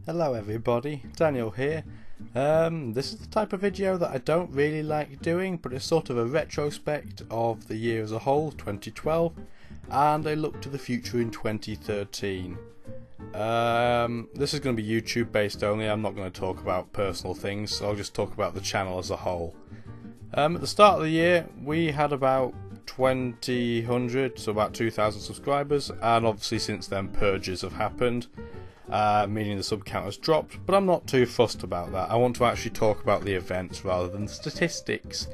Hello everybody, Daniel here. This is the type of video that I don't really like doing, but it's sort of a retrospect of the year as a whole, 2012, and a look to the future in 2013. This is going to be YouTube based only. I'm not going to talk about personal things, so I'll just talk about the channel as a whole. At the start of the year we had about 2,000, so about 2,000 subscribers, and obviously since then purges have happened. Meaning the sub count has dropped, but I'm not too fussed about that. I want to actually talk about the events rather than statistics.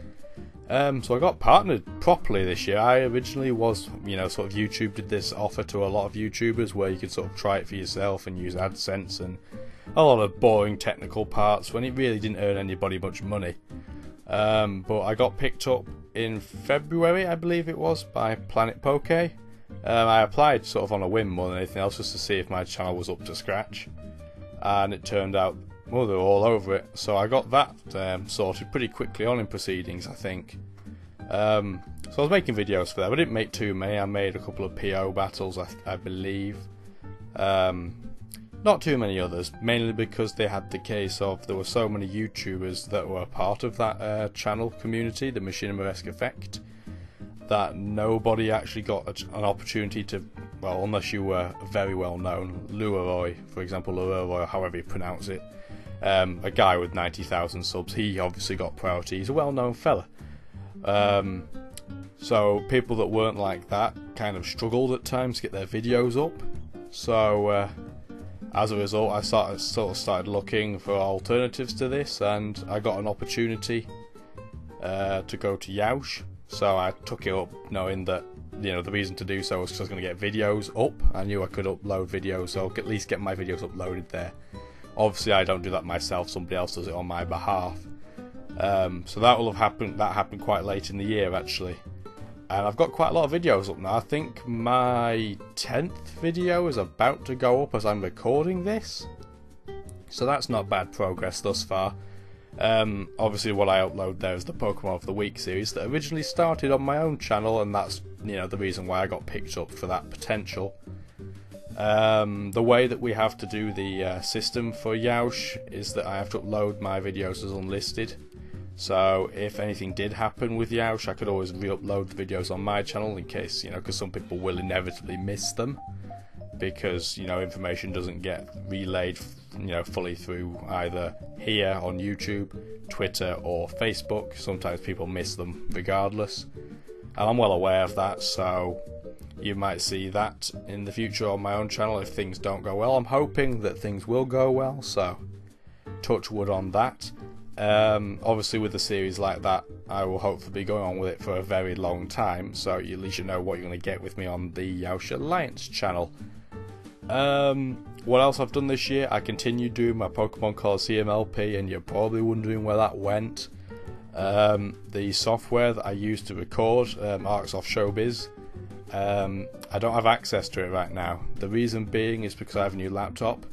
So I got partnered properly this year. I originally was, sort of YouTube did this offer to a lot of YouTubers where you could sort of try it for yourself and use AdSense and a lot of boring technical parts when it really didn't earn anybody much money. But I got picked up in February, I believe it was, by planetpoke. I applied sort of on a whim more than anything else just to see if my channel was up to scratch, and it turned out, well, they were all over it, so I got that sorted pretty quickly on in proceedings, I think. So I was making videos for them. I didn't make too many. I made a couple of PO battles, I believe. Not too many others, mainly because they had the case of there were so many YouTubers that were a part of that channel community, the Machinima-esque effect, that nobody actually got an opportunity to, well, unless you were very well known. Luaroy, for example, Luaroy, however you pronounce it, a guy with 90,000 subs, he obviously got priority. He's a well-known fella. So people that weren't like that kind of struggled at times to get their videos up. So as a result, I started looking for alternatives to this, and I got an opportunity to go to yeousch. So I took it up knowing that, the reason to do so was because I was going to get videos up. I knew I could upload videos, so at least get my videos uploaded there. Obviously I don't do that myself, somebody else does it on my behalf. So that will have happened. That happened quite late in the year actually. And I've got quite a lot of videos up now. I think my 10th video is about to go up as I'm recording this. So that's not bad progress thus far. Obviously what I upload there is the Pokemon of the Week series that originally started on my own channel, and that's the reason why I got picked up for that potential. The way that we have to do the system for yeousch is that I have to upload my videos as unlisted, so if anything did happen with yeousch I could always re-upload the videos on my channel in case, because some people will inevitably miss them because information doesn't get relayed fully through either here on YouTube, Twitter or Facebook. Sometimes people miss them regardless, and I'm well aware of that, so you might see that in the future on my own channel if things don't go well. I'm hoping that things will go well, so touch wood on that. Obviously with a series like that I will hopefully be going on with it for a very long time, so at least you know what you're going to get with me on the yeousch Alliance channel. What else I've done this year? I continued doing my Pokemon Colosseum LP, and you're probably wondering where that went. The software that I used to record, Arcs Off Showbiz, I don't have access to it right now. The reason being is because I have a new laptop,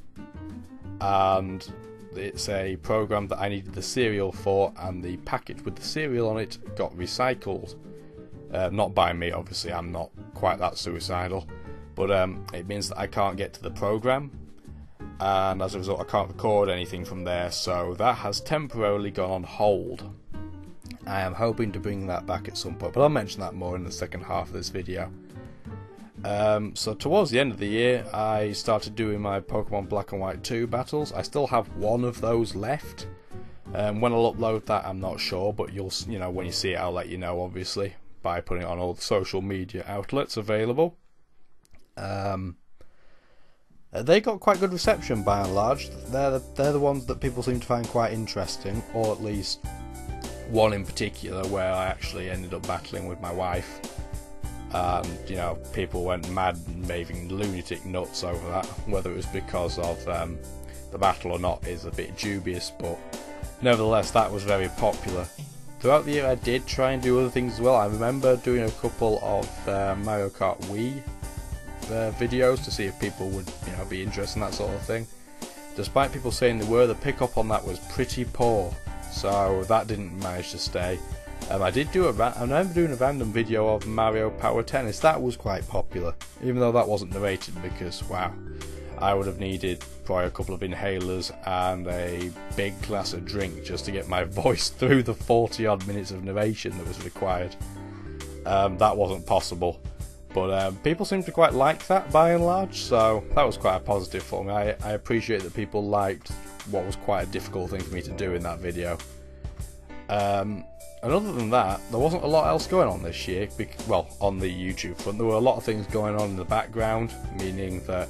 and it's a program that I needed the serial for, and the package with the serial on it got recycled. Not by me, obviously, I'm not quite that suicidal. But it means that I can't get to the program, and as a result I can't record anything from there, so that has temporarily gone on hold. I am hoping to bring that back at some point, but I'll mention that more in the second half of this video. So towards the end of the year I started doing my Pokemon Black and White 2 battles. I still have one of those left. When I'll upload that I'm not sure, but you'll when you see it I'll let you know, obviously, by putting it on all the social media outlets available. They got quite good reception by and large. They're the ones that people seem to find quite interesting, or at least one in particular where I actually ended up battling with my wife, and people went mad and raving lunatic nuts over that. Whether it was because of the battle or not is a bit dubious, but nevertheless that was very popular. Throughout the year I did try and do other things as well. I remember doing a couple of Mario Kart Wii videos to see if people would be interested in that sort of thing. Despite people saying they were, the pickup on that was pretty poor, so that didn't manage to stay. I did do I remember doing a random video of Mario Power Tennis. That was quite popular, even though that wasn't narrated, because wow, I would have needed probably a couple of inhalers and a big glass of drink just to get my voice through the 40 odd minutes of narration that was required. That wasn't possible, but people seem to quite like that by and large, so that was quite a positive for me. I appreciate that people liked what was quite a difficult thing for me to do in that video. And other than that, there wasn't a lot else going on this year, well, on the YouTube front. There were a lot of things going on in the background, meaning that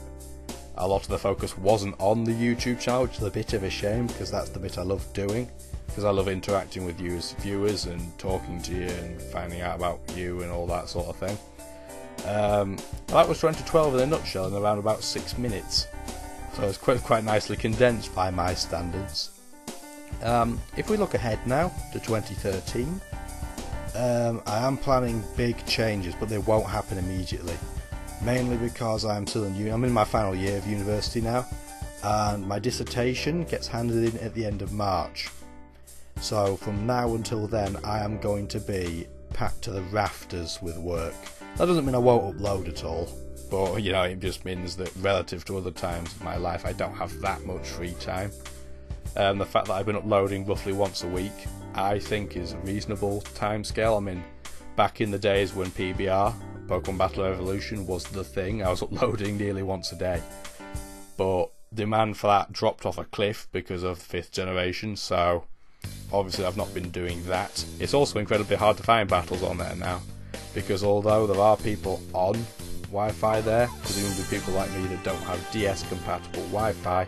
a lot of the focus wasn't on the YouTube channel, which is a bit of a shame, because that's the bit I love doing, because I love interacting with you as viewers and talking to you and finding out about you and all that sort of thing. That was 2012 in a nutshell in around about 6 minutes, so it's quite nicely condensed by my standards. If we look ahead now to 2013, I am planning big changes, but they won't happen immediately. Mainly because I'm in my final year of university now, and my dissertation gets handed in at the end of March. So from now until then, I am going to be packed to the rafters with work. That doesn't mean I won't upload at all, but you know, it just means that relative to other times in my life, I don't have that much free time. The fact that I've been uploading roughly once a week, I think is a reasonable timescale. I mean, back in the days when PBR, Pokemon Battle Evolution, was the thing, I was uploading nearly once a day. But demand for that dropped off a cliff because of 5th generation, so obviously I've not been doing that. It's also incredibly hard to find battles on there now, because although there are people on Wi-Fi there, presumably people like me that don't have DS compatible Wi-Fi,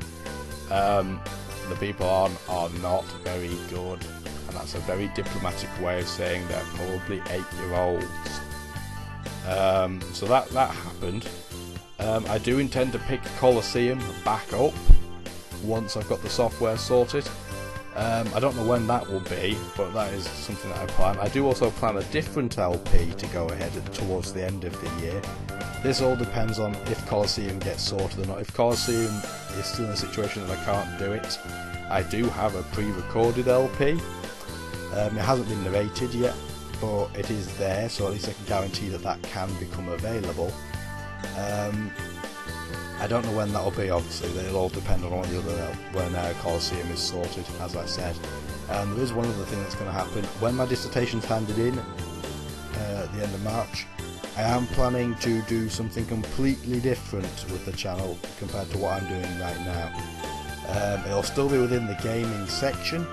the people on are not very good, and that's a very diplomatic way of saying they're probably 8-year-olds. So that happened. I do intend to pick Colosseum back up once I've got the software sorted. I don't know when that will be, but that is something that I plan. I do also plan a different LP to go ahead towards the end of the year. This all depends on if Colosseum gets sorted or not. If Colosseum is still in a situation that I can't do it, I do have a pre-recorded LP. It hasn't been narrated yet, but it is there, so at least I can guarantee that that can become available. I don't know when that will be, obviously. It'll all depend on when Colosseum is sorted, as I said. And there is one other thing that's going to happen. When my dissertation's handed in at the end of March, I am planning to do something completely different with the channel compared to what I'm doing right now. It'll still be within the gaming section,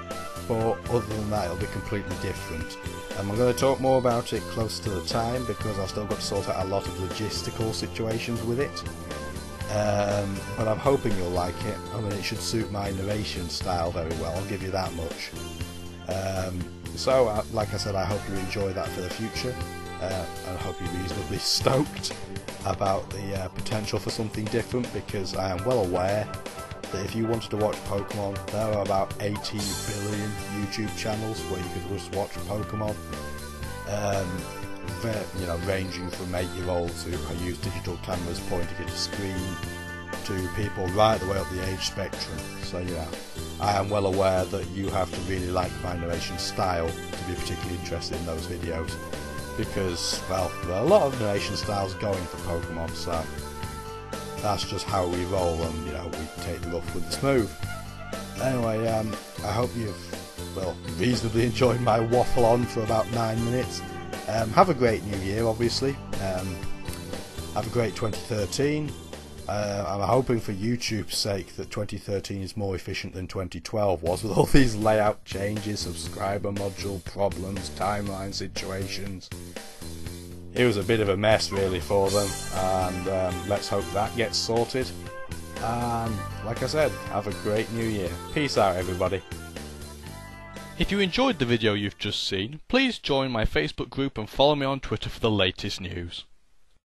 but other than that it'll be completely different. I'm going to talk more about it close to the time, because I've still got to sort out a lot of logistical situations with it. But I'm hoping you'll like it. I mean, it should suit my narration style very well, I'll give you that much. So like I said, I hope you enjoy that for the future. I hope you're reasonably stoked about the potential for something different, because I am well aware that if you wanted to watch Pokemon, there are about 80 billion YouTube channels where you could just watch Pokemon. You know, ranging from 8-year-olds who use digital cameras pointing at a screen to people right the way up the age spectrum. So yeah, I am well aware that you have to really like my narration style to be particularly interested in those videos, because, well, there are a lot of narration styles going for Pokemon, so that's just how we roll, and you know, we take the rough with the smooth. Anyway, I hope you've, well, reasonably enjoyed my waffle on for about 9 minutes. Have a great new year, obviously. Have a great 2013. I'm hoping for YouTube's sake that 2013 is more efficient than 2012 was, with all these layout changes, subscriber module problems, timeline situations. It was a bit of a mess really for them, and let's hope that gets sorted. And like I said, have a great new year. Peace out, everybody. If you enjoyed the video you've just seen, please join my Facebook group and follow me on Twitter for the latest news.